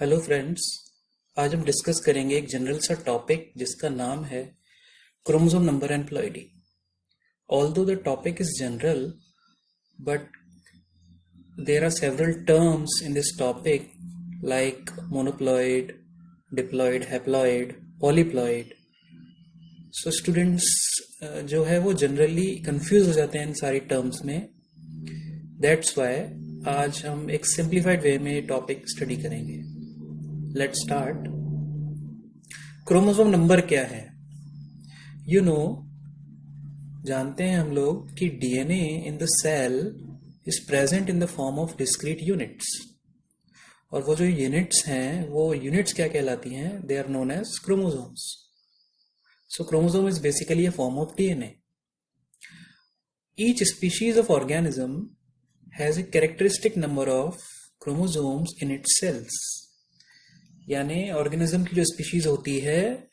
Hello friends. आज हम discuss करेंगे एक जनरल सा टॉपिक जिसका नाम है chromosome number and ploidy. Although the topic is general, but there are several terms in this topic like monoploid, diploid, haploid, polyploid. So students जो है वो जनरली कंफ्यूज हो जाते हैं इन सारी टर्म्स में। दैट्स वाई आज हम एक सिंप्लीफाइड वे में टॉपिक स्टडी करेंगे। Let's start. क्रोमोसोम नंबर क्या है? यू नो, जानते हैं हम लोग कि DNA in the cell is present in the form of discrete units. और वो जो यूनिट्स हैं वो यूनिट्स क्या कहलाती हैं? They are known as chromosomes. So chromosome is basically a form of DNA. Each species of organism has a characteristic number of chromosomes in its cells. यानी organism की जो स्पीशीज होती है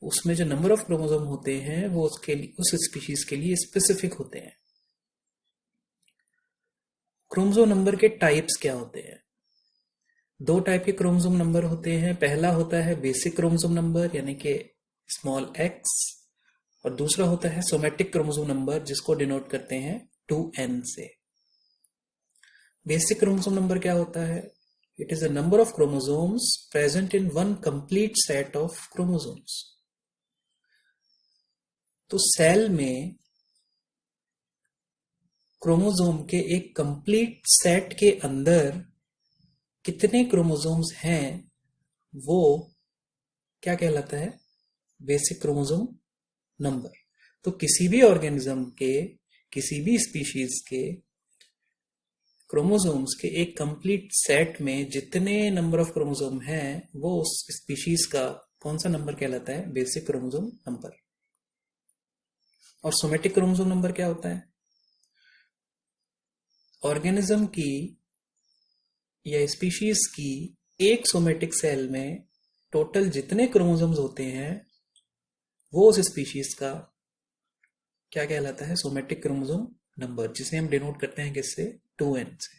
उसमें जो नंबर ऑफ क्रोमोसोम होते हैं वो उस स्पीशीज के लिए स्पेसिफिक होते हैं। क्रोमोसोम नंबर के टाइप्स क्या होते हैं? दो टाइप के क्रोमोसोम नंबर होते हैं। पहला होता है बेसिक क्रोमोसोम नंबर यानी कि स्मॉल एक्स, और दूसरा होता है सोमेटिक क्रोमोसोम नंबर जिसको डिनोट करते हैं 2n से। बेसिक क्रोमोसोम नंबर क्या होता है? It is the number of chromosomes present in one complete set of chromosomes. तो सेल में क्रोमोसोम के एक कंप्लीट सेट के अंदर कितने क्रोमोसोम्स हैं वो क्या कहलाता है? Basic chromosome number. तो किसी भी ऑर्गेनिज्म के, किसी भी स्पीशीज के क्रोमोसोम्स के एक कंप्लीट सेट में जितने नंबर ऑफ क्रोमोसोम हैं वो उस स्पीशीज का कौन सा नंबर कहलाता है? Basic chromosome number. और सोमेटिक क्रोमोसोम नंबर क्या होता है? ऑर्गेनिज्म की या स्पीशीज की एक सोमेटिक सेल में टोटल जितने क्रोमोसोम्स होते हैं वो उस स्पीशीज का क्या कहलाता है? सोमेटिक क्रोमोसोम नंबर, जिसे हम डिनोट करते हैं किससे? 2n से।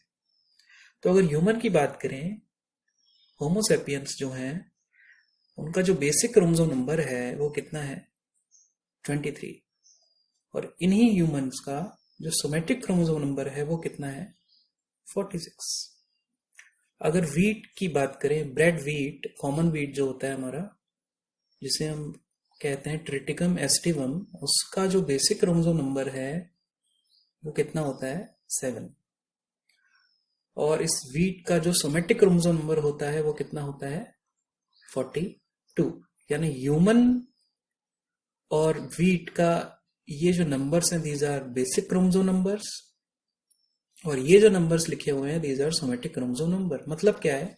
तो अगर ह्यूमन की बात करें, होमोसेपियंस जो हैं उनका जो बेसिक क्रोमोसोम नंबर है वो कितना है? 23। और इन्हीं ह्यूमंस का जो सोमेटिक क्रोमोसोम नंबर है वो कितना है? 46। अगर वीट की बात करें, ब्रेड वीट, कॉमन वीट जो होता है हमारा, जिसे हम कहते हैं ट्रिटिकम एस्टिवम, उसका जो बेसिक क्रोमोसोम नंबर है वो कितना होता है? 7। और इस वीट का जो सोमेटिक क्रोमोसोम नंबर होता है वो कितना होता है? 42। यानी ह्यूमन और वीट का ये जो नंबर्स हैं these are basic chromosome numbers, और ये जो नंबर्स लिखे हुए हैं these are somatic chromosome number. मतलब क्या है?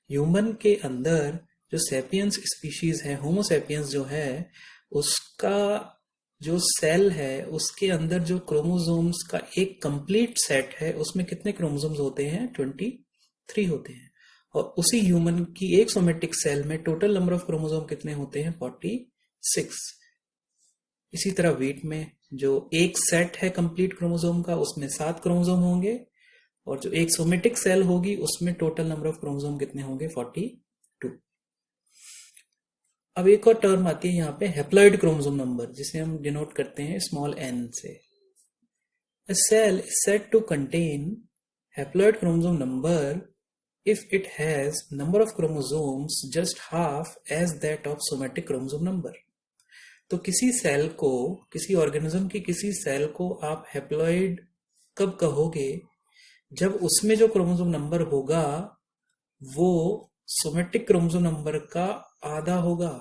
ह्यूमन के अंदर जो सेपियंस स्पीशीज है, होमोसेपियंस जो है, उसका जो सेल है उसके अंदर जो क्रोमोसोम्स का एक कंप्लीट सेट है उसमें कितने क्रोमोसोम्स होते हैं? 23 होते हैं। और उसी ह्यूमन की एक सोमेटिक सेल में टोटल नंबर ऑफ क्रोमोसोम कितने होते हैं? 46। इसी तरह वीट में जो एक सेट है कंप्लीट क्रोमोसोम का उसमें 7 क्रोमोसोम होंगे, और जो एक सोमेटिक सेल होगी उसमें टोटल नंबर ऑफ क्रोमोसोम कितने होंगे? 42। अब एक और टर्म आती है यहाँ पे, हैप्लॉइड क्रोमोसोम नंबर, जिसे हम डिनोट करते हैं स्मॉल n से। A cell is said to contain haploid chromosome number if it has number of chromosomes just half as that of somatic chromosome number. तो किसी सेल को, किसी ऑर्गेनिज्म की किसी सेल को आप हैप्लॉइड कब कहोगे? जब उसमें जो क्रोमोसोम नंबर होगा वो सोमेटिक क्रोमोसोम नंबर का आधा होगा।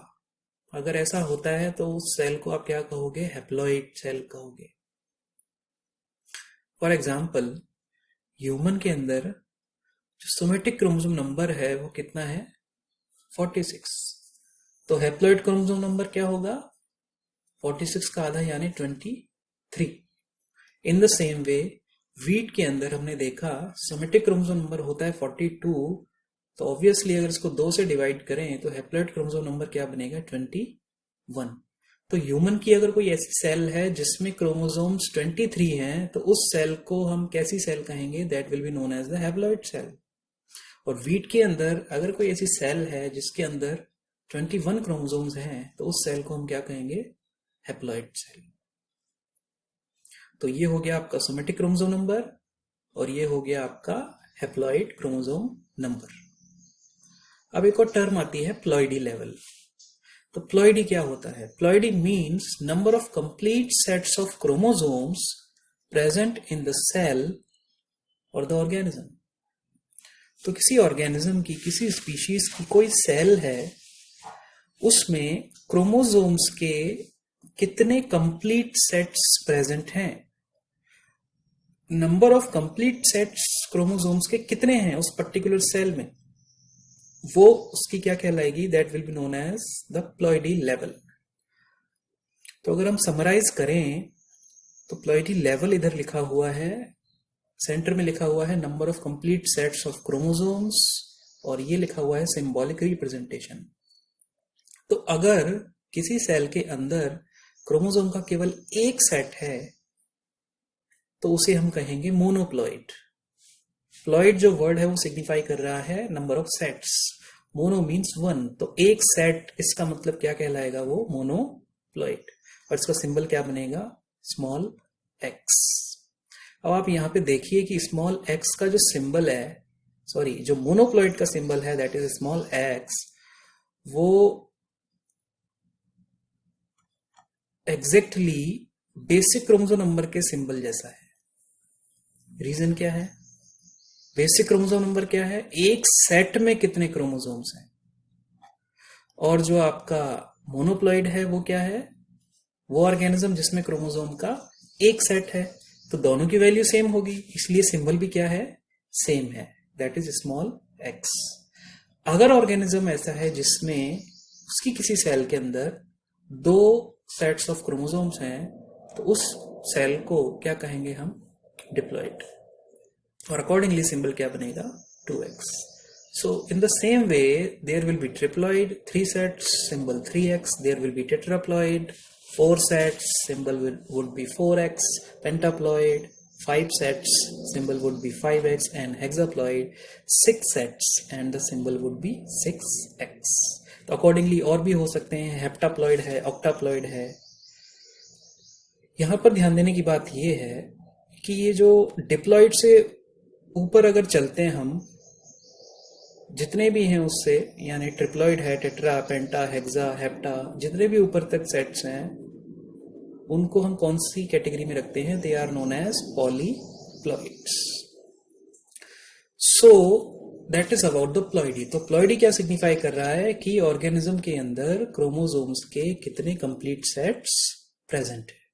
अगर ऐसा होता है तो उस सेल को आप क्या कहोगे? हैप्लॉइड सेल कहोगे। फॉर एग्जाम्पल, ह्यूमन के अंदर जो सोमेटिक क्रोमोसोम नंबर है वो कितना है? 46। तो हैप्लॉइड क्रोमोसोम नंबर क्या होगा? 46 का आधा यानी 23। In the same way wheat के अंदर हमने देखा सोमेटिक क्रोमोसोम नंबर होता है 42, तो ऑब्वियसली अगर इसको 2 से डिवाइड करें तो हैप्लॉइड क्रोमोसोम नंबर क्या बनेगा? 21। तो ह्यूमन की अगर कोई ऐसी सेल है जिसमें क्रोमोसोम्स 23 हैं तो उस सेल को हम कैसी सेल कहेंगे? That will be known as the haploid cell. और वीट के अंदर अगर कोई ऐसी सेल है जिसके अंदर 21 क्रोमोसोम्स हैं तो उस सेल को हम क्या कहेंगे? Haploid cell. तो ये हो गया आपका सोमेटिक क्रोमोसोम नंबर और ये हो गया आपका हैप्लॉइड क्रोमोसोम नंबर। अब एक और टर्म आती है प्लॉइडी लेवल। तो प्लॉइडी क्या होता है? Ploidy means number of complete sets of chromosomes present in the cell और द ऑर्गेनिज्म। तो किसी ऑर्गेनिज्म की, किसी स्पीशीज की कोई सेल है, उसमें क्रोमोसोम्स के कितने कंप्लीट सेट्स प्रेजेंट हैं, number of complete sets chromosomes के कितने हैं उस पर्टिकुलर सेल में, वो उसकी क्या कहलाएगी? That will be known as the ploidy level. तो अगर हम समराइज करें तो प्लॉइडी लेवल इधर लिखा हुआ है, सेंटर में लिखा हुआ है number of complete sets of chromosomes और ये लिखा हुआ है सिंबॉलिक रिप्रेजेंटेशन। तो अगर किसी सेल के अंदर क्रोमोसोम का केवल एक सेट है तो उसे हम कहेंगे मोनोप्लॉइड। प्लॉइड जो वर्ड है वो सिग्निफाई कर रहा है number of sets. Mono means one, तो एक सेट, इसका मतलब क्या कहलाएगा? वो मोनोप्लॉइड। और इसका सिंबल क्या बनेगा? Small x. अब आप यहां पे देखिए कि स्मॉल एक्स का जो सिंबल है, सॉरी, जो मोनोप्लॉइड का सिंबल है दैट इज स्मॉल एक्स, वो एग्जैक्टली बेसिक क्रोमोसोम नंबर के सिंबल जैसा है। रीजन क्या है? बेसिक क्रोमोसोम नंबर क्या है? एक सेट में कितने क्रोमोसोम्स हैं। और जो आपका मोनोप्लॉइड है वो क्या है? वो ऑर्गेनिज्म जिसमें क्रोमोसोम का एक सेट है। तो दोनों की वैल्यू सेम होगी, इसलिए सिंबल भी क्या है? सेम है, दैट इज स्मॉल एक्स। अगर ऑर्गेनिज्म ऐसा है जिसमें उसकी किसी सेल के अंदर दो सेट्स ऑफ क्रोमोसोम्स हैं तो उस सेल को क्या कहेंगे हम? डिप्लॉइड। और अकॉर्डिंगली सिंबल क्या बनेगा? 2x। So in the same way there will be triploid, 3 sets, symbol 3x. There will be tetraploid, 4 sets, symbol would be 4x. Pentaploid, 5 sets, symbol would be 5x. And hexaploid, 6 sets and the symbol would be 6x. तो accordingly और भी हो सकते हैं, हेप्टाप्लॉइड है, ऑक्टाप्लॉइड है। यहां पर ध्यान देने की बात यह है कि ये जो डिप्लॉइड से ऊपर अगर चलते हैं हम, जितने भी हैं उससे, यानी ट्रिप्लॉइड है, टेट्रा, पेंटा, हेक्सा, हेप्टा, जितने भी ऊपर तक सेट्स हैं उनको हम कौन सी कैटेगरी में रखते हैं? They are known as polyploids. So that is about the ploidy. तो प्लॉइडी क्या सिग्निफाई कर रहा है? कि ऑर्गेनिज्म के अंदर क्रोमोसोम्स के कितने कंप्लीट सेट्स प्रेजेंट है।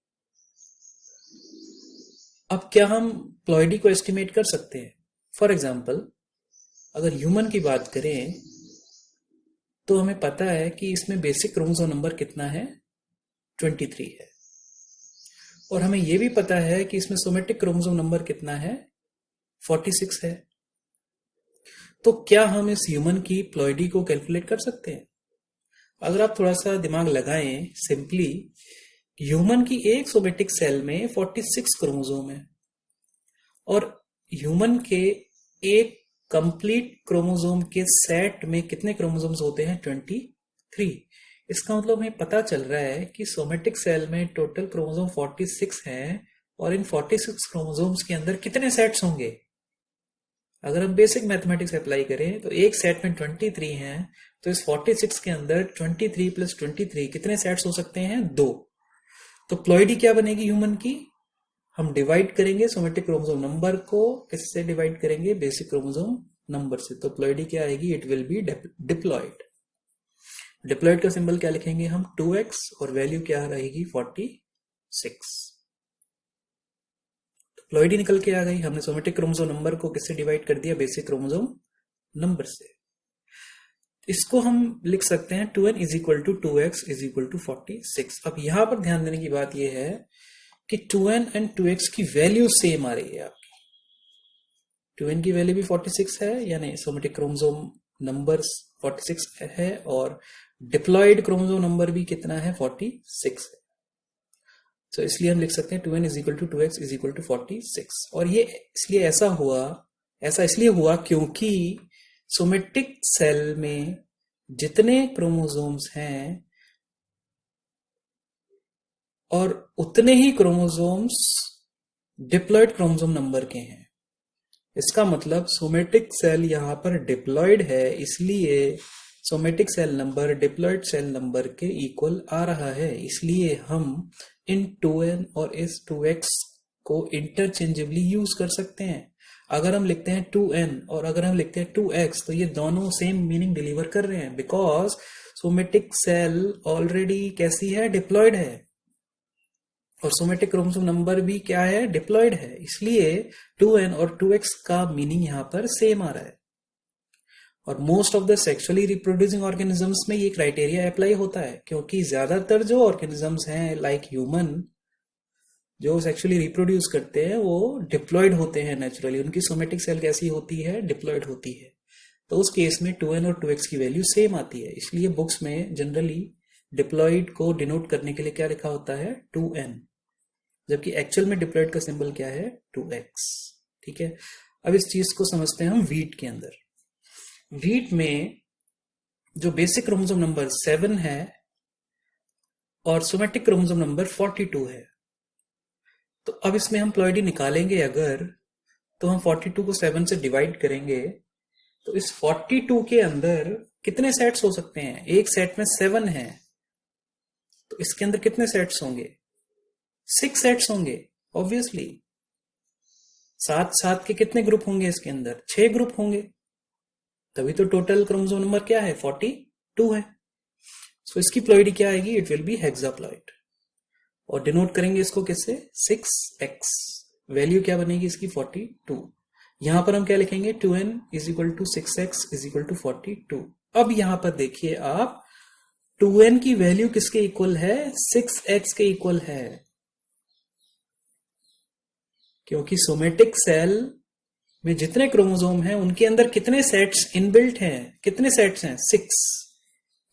अब क्या हम प्लॉइडी को एस्टिमेट कर सकते हैं? फॉर एग्जाम्पल, अगर ह्यूमन की बात करें तो हमें पता है कि इसमें बेसिक क्रोमोसोम नंबर कितना है? 23 है। और हमें यह भी पता है कि इसमें सोमेटिक क्रोमोसोम नंबर कितना है? 46 है। तो क्या हम इस ह्यूमन की प्लॉइडी को कैलकुलेट कर सकते हैं? अगर आप थोड़ा सा दिमाग लगाएं, सिंपली ह्यूमन की एक सोमेटिक सेल में 46 क्रोमोसोम है और ह्यूमन के एक कंप्लीट क्रोमोसोम के सेट में कितने क्रोमोसोम्स होते हैं? 23। इसका मतलब हमें पता चल रहा है कि सोमेटिक सेल में टोटल क्रोमोसोम 46 हैं और इन 46 क्रोमोसोम्स के अंदर कितने सेट्स होंगे? अगर हम बेसिक मैथमेटिक्स अप्लाई करें तो एक सेट में 23 हैं, तो इस 46 के अंदर 23 प्लस 23 कितने सेट्स हो सकते हैं? 2। तो प्लॉइडी क्या बनेगी ह्यूमन की? हम डिवाइड करेंगे सोमेटिक क्रोमोसोम नंबर को, किससे डिवाइड करेंगे? बेसिक क्रोमोसोम नंबर से। तो प्लॉइडी क्या आएगी? It will be diploid. Diploid का सिंबल क्या लिखेंगे हम? 2x और वैल्यू क्या रहेगी? 46। तो प्लॉइडी निकल के आ गई। हमने सोमेटिक क्रोमोसोम नंबर को किससे डिवाइड कर दिया? बेसिक क्रोमोसोम नंबर से। इसको हम लिख सकते हैं 2n is equal to 2x is equal to 46। अब यहां पर ध्यान देने की बात यह है कि 2n एंड 2x की वैल्यू सेम आ रही है आपकी। 2n की वैल्यू भी 46 है, यानी सोमेटिक क्रोमोसोम नंबर 46 है और डिप्लॉइड क्रोमोसोम नंबर भी कितना है? 46 है। तो इसलिए हम लिख सकते हैं 2n is equal to 2x is equal to 46। और ये इसलिए ऐसा हुआ, ऐसा इसलिए हुआ क्योंकि सोमेटिक सेल में जितने क्रोमोसोम्स हैं और उतने ही क्रोमोसोम्स डिप्लॉयड क्रोमोसोम नंबर के हैं। इसका मतलब सोमेटिक सेल यहां पर डिप्लॉयड है, इसलिए somatic cell number diploid cell number के इक्वल आ रहा है। इसलिए हम इन 2n और इस 2x को इंटरचेंजेबली यूज कर सकते हैं। अगर हम लिखते हैं 2n और अगर हम लिखते हैं 2x तो ये दोनों सेम मीनिंग डिलीवर कर रहे हैं, बिकॉज सोमेटिक सेल ऑलरेडी कैसी है, डिप्लॉयड है, और सोमेटिक क्रोमोसोम नंबर भी क्या है, डिप्लॉयड है। इसलिए 2n और 2x का मीनिंग यहां पर सेम आ रहा है। और most of the sexually reproducing organisms में ये क्राइटेरिया अप्लाई होता है, क्योंकि ज्यादातर जो ऑर्गेनिजम्स हैं लाइक ह्यूमन जो सेक्सुअली रिप्रोड्यूस करते हैं वो डिप्लॉयड होते हैं नेचुरली। उनकी सोमेटिक सेल कैसी होती है, डिप्लॉयड होती है। तो उस केस में 2n और 2x की वैल्यू सेम आती है। इसलिए बुक्स में जनरली डिप्लॉयड को डिनोट करने के लिए क्या लिखा होता है, 2n, जबकि एक्चुअल में डिप्लॉयड का सिंबल क्या है, 2x। ठीक है, अब इस चीज को समझते हैं हम वीट के अंदर। वीट में जो बेसिक क्रोमोसोम नंबर 7 है और सोमेटिक क्रोमोसोम नंबर 42 है। तो अब इसमें हम प्लॉइडी निकालेंगे अगर, तो हम 42 को 7 से डिवाइड करेंगे तो इस 42 के अंदर कितने सेट्स हो सकते हैं, एक सेट में 7 है तो इसके अंदर कितने सेट्स होंगे, 6 सेट्स होंगे ऑब्वियसली। 7 के कितने ग्रुप होंगे, इसके अंदर 6 ग्रुप होंगे, तभी तो टोटल क्रोमोसोम नंबर क्या है, 42 है। सो इसकी प्लॉइडी क्या आएगी, इट विल बी हेक्साप्लॉइड। और डिनोट करेंगे इसको किससे, 6x। वैल्यू क्या बनेगी इसकी, 42। यहां पर हम क्या लिखेंगे, 2n is equal to 6x is equal to 42। अब यहां पर देखिए आप, 2n की वैल्यू किसके इक्वल है, 6x के इक्वल है, क्योंकि सोमेटिक सेल में जितने क्रोमोसोम हैं उनके अंदर कितने सेट्स इनबिल्ट हैं, कितने सेट्स हैं, 6।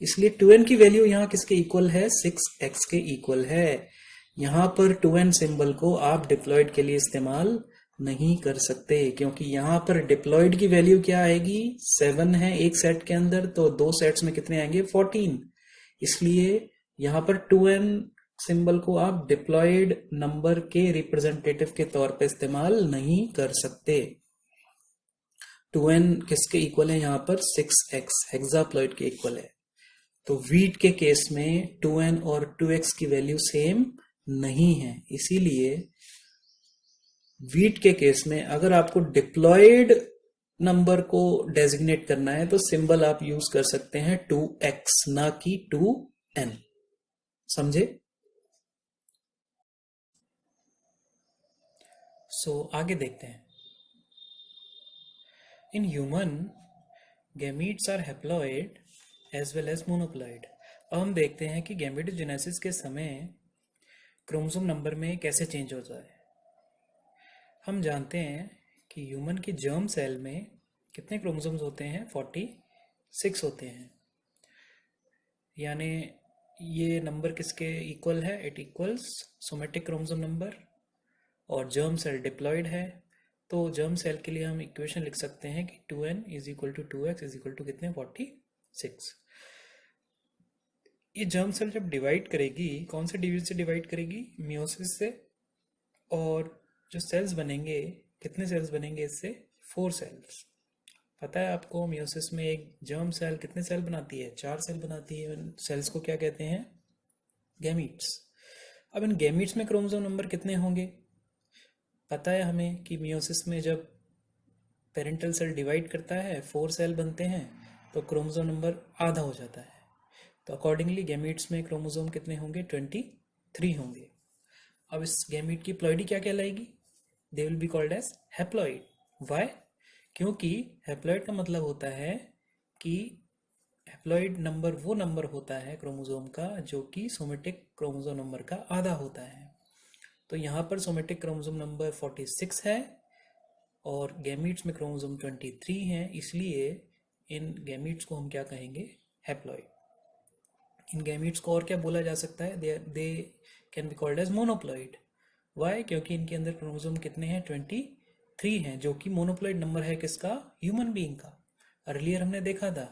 इसलिए 2n की वैल्यू यहां किसके इक्वल है, 6x के इक्वल है। यहां पर 2n सिंबल को आप डिप्लॉयड के लिए इस्तेमाल नहीं कर सकते, क्योंकि यहां पर डिप्लॉयड की वैल्यू क्या आएगी, 7 है एक सेट के अंदर, तो 2 सेट्स में कितने आएंगे, 14। इसलिए यहां पर 2n सिंबल को आप डिप्लॉयड नंबर के रिप्रेजेंटेटिव के तौर पे इस्तेमाल नहीं कर सकते। 2n किसके इक्वल है, यहां पर 6x हेक्साप्लॉइड के इक्वल है। तो वीट के केस में 2n और 2x की वैल्यू सेम नहीं है। इसीलिए वीट के केस में अगर आपको डिप्लॉयड नंबर को डेजिग्नेट करना है तो सिंबल आप यूज कर सकते हैं 2x, ना कि 2n। समझे? आगे देखते हैं। In human gametes are haploid as well as monoploid. अब हम देखते हैं कि गैमेटोजेनेसिस के समय क्रोमोसोम नंबर में कैसे चेंज होता है। हम जानते हैं कि ह्यूमन की जर्म सेल में कितने क्रोमोसोम्स होते हैं, 46 होते हैं। यानी ये नंबर किसके इक्वल है, it equals somatic chromosome number, और जर्म सेल डिप्लॉयड है। तो जर्म सेल के लिए हम इक्वेशन लिख सकते हैं कि 2n is equal to 2x is equal to कितने, 46। ये जर्म सेल जब डिवाइड करेगी, कौन से डिवीजन से डिवाइड करेगी, मियोसिस से। और जो सेल्स बनेंगे, कितने सेल्स बनेंगे इससे, 4 सेल्स। पता है आपको, मियोसिस में एक जर्म सेल कितने सेल बनाती है, 4 सेल बनाती है। सेल्स को क्या कहते हैं, गैमीट्स। अब इन गैमीट्स में क्रोमोसोम नंबर कितने होंगे, पता है हमें कि मियोसिस में जब पेरेंटल सेल डिवाइड करता है 4 सेल बनते हैं तो क्रोमोसोम नंबर आधा हो जाता है। तो अकॉर्डिंगली गैमीट्स में क्रोमोसोम कितने होंगे, 23 होंगे। अब इस गैमीट की प्लॉइडी क्या कहलाएगी, they will be called as haploid. Why, क्योंकि हैप्लॉइड का मतलब होता है कि हैप्लॉइड नंबर वो नंबर होता है क्रोमोसोम का जो कि सोमेटिक क्रोमोसोम नंबर का आधा होता है। तो यहाँ पर सोमेटिक क्रोमोसोम नंबर 46 है और गैमीट्स में क्रोमोसोम 23 हैं, इसलिए इन गैमीट्स को हम क्या कहेंगे, हैप्लॉइड। इन गैमीट्स को और क्या बोला जा सकता है, they can be called as monoploid. Why, क्योंकि इनके अंदर क्रोमोसोम कितने हैं, 23 3 हैं, जो कि मोनोप्लॉइड नंबर है किसका? ह्यूमन बीइंग का। अर्लियर हमने देखा था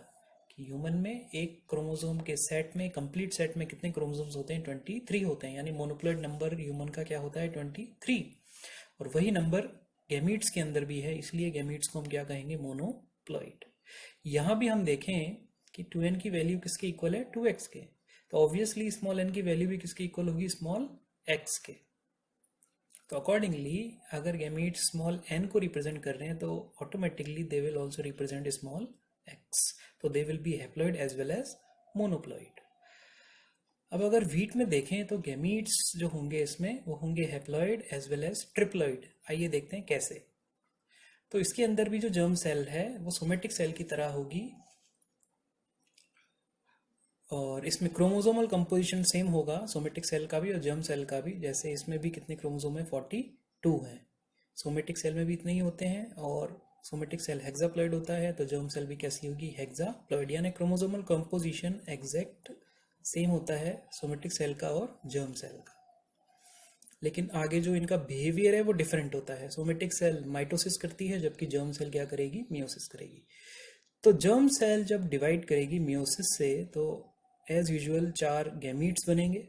कि ह्यूमन में एक क्रोमोसोम के सेट में, कंप्लीट सेट में कितने क्रोमोसोम्स होते हैं? 23 होते हैं, यानी मोनोप्लॉइड नंबर ह्यूमन का क्या होता है? 23। और वही नंबर गैमीट्स के अंदर भी है, इसलिए गैमीट्स को हम क्या कहेंगे? मोनोप्लॉइड। यहाँ भी हम देखें कि 2n की वैल्यू किसके इक्वल है? 2x के, तो ऑब्वियसली स्मॉल n की वैल्यू भी किसके इक्वल होगी? स्मॉल x के। तो अकॉर्डिंगली अगर गैमीट्स स्मॉल n को रिप्रेजेंट कर रहे हैं तो automatically they will also represent small x, तो they will be haploid as well as monoploid. अब अगर वीट में देखें तो गैमीट्स जो होंगे इसमें वो होंगे haploid as well as triploid. आइए देखते हैं कैसे। तो इसके अंदर भी जो जर्म सेल है वो सोमेटिक सेल की तरह होगी, और इसमें क्रोमोसोमल कंपोजिशन सेम होगा सोमेटिक सेल का भी और जर्म सेल का भी। जैसे इसमें भी कितने क्रोमोसोम है? 42 हैं। सोमेटिक सेल में भी इतने ही होते हैं, और सोमेटिक सेल हेक्साप्लॉइड होता है, तो जर्म सेल भी कैसी होगी? हेक्साप्लॉइड। यानी क्रोमोसोमल कंपोजिशन एग्जैक्ट सेम होता है सोमेटिक सेल का और जर्म सेल का, लेकिन आगे जो इनका बिहेवियर है वो डिफरेंट होता है। सोमेटिक सेल माइटोसिस करती है, जबकि जर्म सेल क्या करेगी? मियोसिस करेगी। तो जर्म सेल जब डिवाइड करेगी मियोसिस से, तो एज यूजुअल 4 गैमीट्स बनेंगे,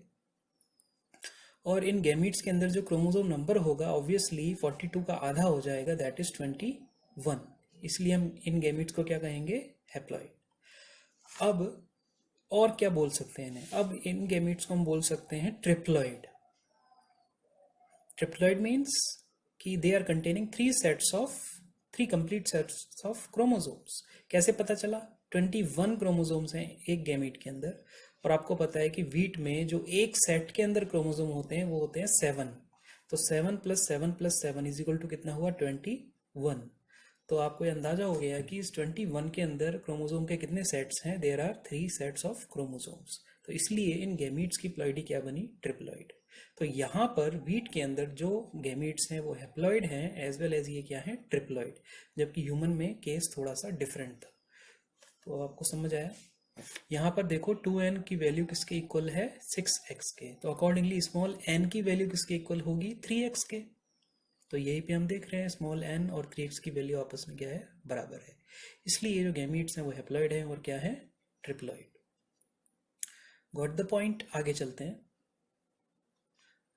और इन गैमीट्स के अंदर जो क्रोमोसोम नंबर होगा ऑब्वियसली 42 का आधा हो जाएगा, दैट इज 21। इसलिए हम इन गैमीट्स को क्या कहेंगे? हैप्लॉइड। अब और क्या बोल सकते हैं इन्हें? अब इन गैमीट्स को हम बोल सकते हैं ट्रिप्लॉइड। ट्रिप्लॉइड मीन्स कि they are containing 3 complete sets of chromosomes. कैसे पता चला? 21 क्रोमोसोम्स हैं एक गैमीट के अंदर, और आपको पता है कि वीट में जो एक सेट के अंदर क्रोमोसोम होते हैं वो होते हैं 7। तो 7 + 7 + 7 इज इक्वल टू कितना हुआ? 21। तो आपको ये अंदाजा हो गया कि इस 21 के अंदर क्रोमोसोम के कितने सेट्स हैं? There are 3 sets of chromosomes. तो इसलिए इन गैमीट्स की प्लॉइडी क्या बनी? ट्रिप्लॉइड। तो यहाँ पर वीट के अंदर जो गैमीट्स हैं वो हैप्लॉइड हैं एज वेल एज ये क्या है? ट्रिप्लॉइड। जबकि ह्यूमन में केस थोड़ा सा डिफरेंट था। तो आपको समझ आया? यहाँ पर देखो 2n की वैल्यू किसके इक्वल है? 6x के। तो अकॉर्डिंगली स्मॉल n की वैल्यू किसके इक्वल होगी? 3x के। तो यही पे हम देख रहे हैं स्मॉल n और 3x की वैल्यू आपस में क्या है? बराबर है। इसलिए ये जो गैमीट्स हैं वो हैप्लॉइड है और क्या है? ट्रिप्लॉइड। Got the point? आगे चलते हैं।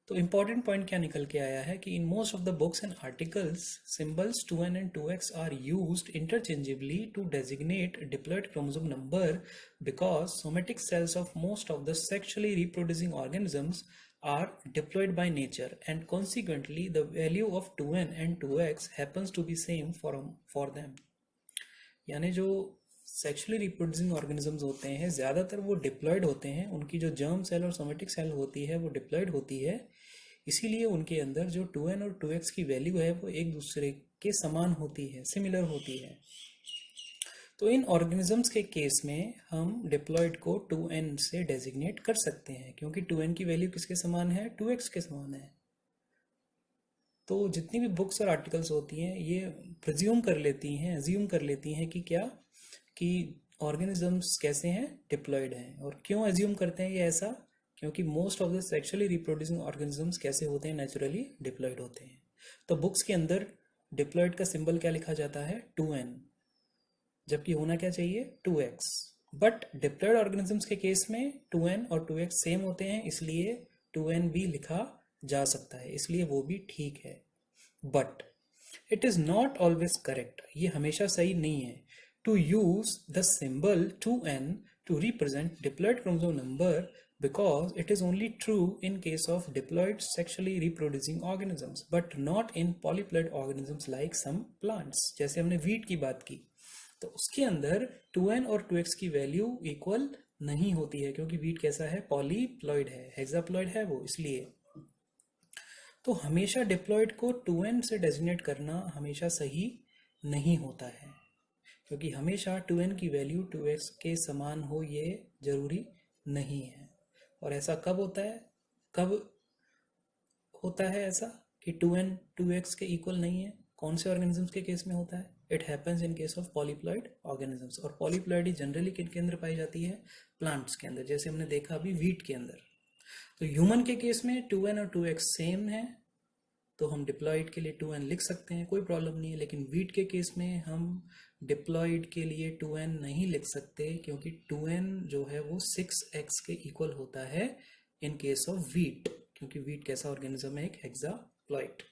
तो इंपॉर्टेंट पॉइंट क्या निकल के आया है कि in most of the books and articles symbols 2n and 2x are used interchangeably to designate diploid chromosome number because somatic cells of most of the sexually reproducing organisms are diploid by nature, and consequently the value of 2n and 2x happens to be same for them. यानी जो sexually reproducing organisms होते हैं ज़्यादातर वो diploid होते हैं, उनकी जो जर्म सेल और सोमेटिक सेल होती है वो डिप्लॉयड होती है, इसीलिए उनके अंदर जो 2n और 2x की वैल्यू है वो एक दूसरे के समान होती है, सिमिलर होती है। तो इन ऑर्गेनिजम्स के केस में हम डिप्लॉयड को 2n से डेजिग्नेट कर सकते हैं, क्योंकि 2n की वैल्यू किसके समान है? 2x के समान है। तो जितनी भी बुक्स और आर्टिकल्स होती हैं ये प्रिज्यूम कर लेती हैं, एज्यूम कर लेती हैं कि क्या, कि ऑर्गेनिजम्स कैसे हैं? डिप्लॉयड हैं। और क्यों एज्यूम करते हैं ये ऐसा? क्योंकि most of the sexually reproducing organisms कैसे होते हैं? नेचुरली डिप्लॉयड होते हैं। तो बुक्स के अंदर डिप्लॉयड का सिंबल क्या लिखा जाता है? 2n, जबकि होना क्या चाहिए? 2x। बट डिप्लॉयड ऑर्गेनिजम्स के केस में 2n और 2x सेम होते हैं, इसलिए 2n भी लिखा जा सकता है, इसलिए वो भी ठीक है। But it is not always correct, ये हमेशा सही नहीं है, to use the symbol 2n to represent diploid chromosome number, because it is only true in case of diploid sexually reproducing organisms but not in polyploid organisms like some plants। जैसे हमने wheat की बात की तो उसके अंदर 2n और 2x की वैल्यू इक्वल नहीं होती है, क्योंकि वीट कैसा है? पॉलीप्लॉइड है, हेक्साप्लॉइड है वो, इसलिए। तो हमेशा डिप्लॉइड को 2n से डेजिग्नेट करना हमेशा सही नहीं होता है, क्योंकि हमेशा 2n की वैल्यू 2x के समान हो ये जरूरी नहीं है। और ऐसा कब होता है? कब होता है ऐसा कि 2n 2x के इक्वल नहीं है? कौन से ऑर्गेनिजम्स के केस में होता है? It happens in case of polyploid organisms. और पॉलीप्लॉइडी जनरली किन के अंदर पाई जाती है? प्लांट्स के अंदर, जैसे हमने देखा अभी वीट के अंदर। तो ह्यूमन के केस में 2n और 2x सेम है, तो हम डिप्लॉयड के लिए 2n लिख सकते हैं, कोई प्रॉब्लम नहीं है। लेकिन वीट के केस में हम डिप्लॉयड के लिए 2n नहीं लिख सकते, क्योंकि 2n जो है वो 6x के इक्वल होता है इन केस ऑफ वीट, क्योंकि वीट कैसा ऑर्गेनिज्म है, एक हेक्साप्लॉइड।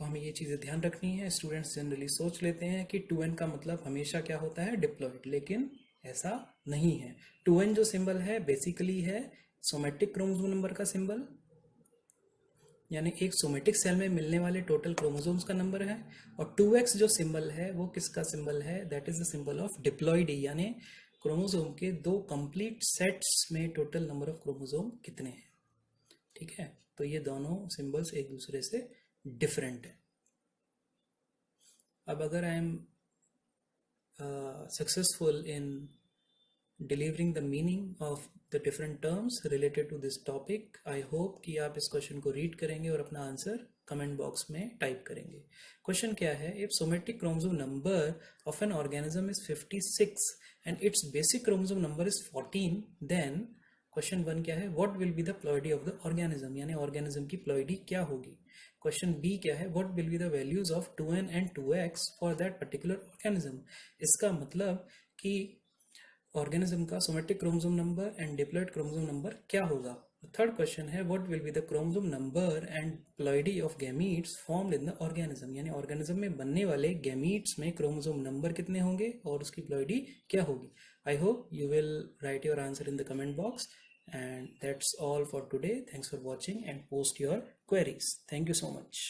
तो हमें ये चीज़ें ध्यान रखनी है। स्टूडेंट्स जनरली सोच लेते हैं कि 2n का मतलब हमेशा क्या होता है, डिप्लॉयड, लेकिन ऐसा नहीं है। 2n जो सिंबल है बेसिकली है सोमेटिक क्रोमोसोम नंबर का सिंबल, यानी एक सोमेटिक सेल में मिलने वाले टोटल क्रोमोसोम्स का नंबर है। और 2x जो सिंबल है वो किसका सिंबल है, that is the symbol of diploidy, यानी क्रोमोसोम के दो कंप्लीट सेट्स में टोटल नंबर ऑफ क्रोमोसोम कितने हैं। ठीक है, तो ये दोनों सिंबल्स एक दूसरे से डिफरेंट है। अब अगर I am successful in delivering the meaning of the different terms related to this topic, I hope कि आप इस क्वेश्चन को रीड करेंगे और अपना आंसर कमेंट बॉक्स में टाइप करेंगे। क्वेश्चन क्या है, if somatic chromosome number of an organism is 56 and its basic chromosome number is 14, then question 1 क्या है, what will be the ploidy of the organism, यानी ऑर्गेनिज्म की प्लॉइडी क्या होगी। क्वेश्चन बी क्या है, what will be the values of 2n and 2x for that particular organism। इसका मतलब कि ऑर्गेनिज्म का somatic chromosome number and diploid chromosome number क्या होगा। थर्ड क्वेश्चन है, what will be the chromosome number and ploidy of gametes formed in the organism, यानी organism में बनने वाले गैमीट्स में क्रोमोसोम नंबर कितने होंगे और उसकी प्लॉइडी क्या होगी। I hope you will write your answer in the comment box, and that's all for today. Thanks for watching and post your queries. Thank you so much.